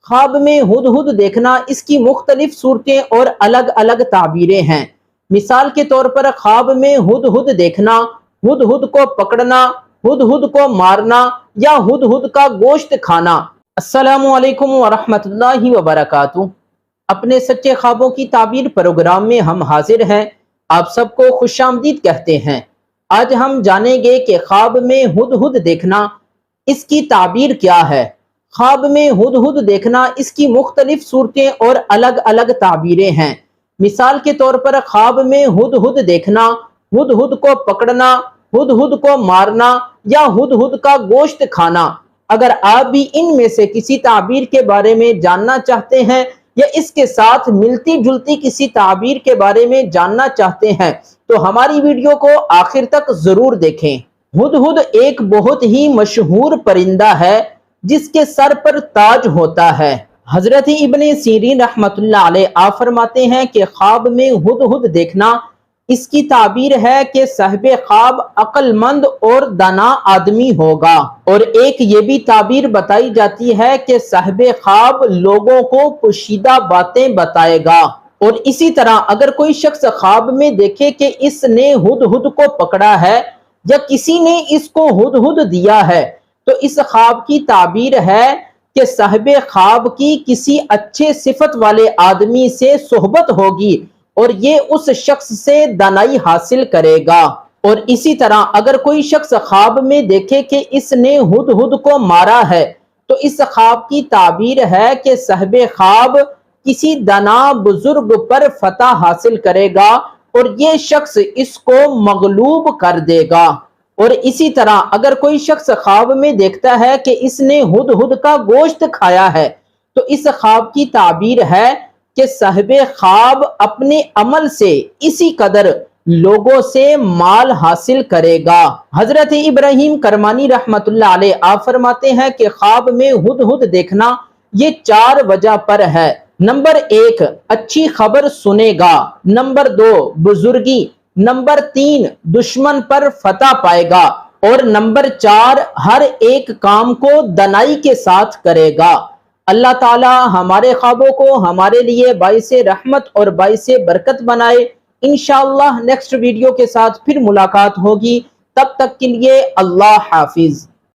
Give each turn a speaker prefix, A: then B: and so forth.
A: خواب میں ہدہد دیکھنا، اس کی مختلف صورتیں اور الگ الگ تعبیریں ہیں۔ مثال کے طور پر خواب میں ہدہد دیکھنا، ہدہد کو پکڑنا، ہدہد کو مارنا یا ہدہد کا گوشت کھانا۔ السلام علیکم ورحمۃ اللہ وبرکاتہ۔ اپنے سچے خوابوں کی تعبیر پروگرام میں ہم حاضر ہیں، آپ سب کو خوش آمدید کہتے ہیں۔ آج ہم جانیں گے کہ خواب میں ہدہد دیکھنا، اس کی تعبیر کیا ہے۔ خواب میں ہدہد دیکھنا، اس کی مختلف صورتیں اور الگ الگ تعبیریں ہیں۔ مثال کے طور پر خواب میں ہدہد دیکھنا، ہدہد کو پکڑنا، ہدہد کو مارنا یا ہدہد کا گوشت کھانا۔ اگر آپ بھی ان میں سے کسی تعبیر کے بارے میں جاننا چاہتے ہیں یا اس کے ساتھ ملتی جلتی کسی تعبیر کے بارے میں جاننا چاہتے ہیں تو ہماری ویڈیو کو آخر تک ضرور دیکھیں۔ ہدہد ایک بہت ہی مشہور پرندہ ہے جس کے سر پر تاج ہوتا ہے۔ حضرت ابن سیرین رحمۃ اللہ علیہ آپ فرماتے ہیں کہ خواب میں ہدہد دیکھنا، اس کی تعبیر ہے کہ صاحب خواب عقل مند اور دانا آدمی ہوگا، اور ایک یہ بھی تعبیر بتائی جاتی ہے کہ صاحب خواب لوگوں کو پوشیدہ باتیں بتائے گا۔ اور اسی طرح اگر کوئی شخص خواب میں دیکھے کہ اس نے ہدہد کو پکڑا ہے یا کسی نے اس کو ہدہد دیا ہے تو اس خواب کی تعبیر ہے کہ صاحب خواب کی کسی اچھے صفت والے آدمی سے صحبت ہوگی اور یہ اس شخص سے دانائی حاصل کرے گا۔ اور اسی طرح اگر کوئی شخص خواب میں دیکھے کہ اس نے ہدہد کو مارا ہے تو اس خواب کی تعبیر ہے کہ صاحب خواب کسی دانا بزرگ پر فتح حاصل کرے گا اور یہ شخص اس کو مغلوب کر دے گا۔ اور اسی طرح اگر کوئی شخص خواب میں دیکھتا ہے کہ اس نے ہدہد کا گوشت کھایا ہے تو اس خواب کی تعبیر ہے کہ صاحب خواب اپنے عمل سے اسی قدر لوگوں سے مال حاصل کرے گا۔ حضرت ابراہیم کرمانی رحمۃ اللہ علیہ آپ فرماتے ہیں کہ خواب میں ہدہد دیکھنا یہ 4 وجہ پر ہے۔ نمبر 1 اچھی خبر سنے گا، نمبر 2 بزرگی، نمبر 3 دشمن پر فتح پائے گا اور نمبر 4 ہر ایک کام کو دانائی کے ساتھ کرے گا۔ اللہ تعالی ہمارے خوابوں کو ہمارے لیے باعث رحمت اور باعث برکت بنائے۔ انشاءاللہ نیکسٹ ویڈیو کے ساتھ پھر ملاقات ہوگی، تب تک کے لیے اللہ حافظ۔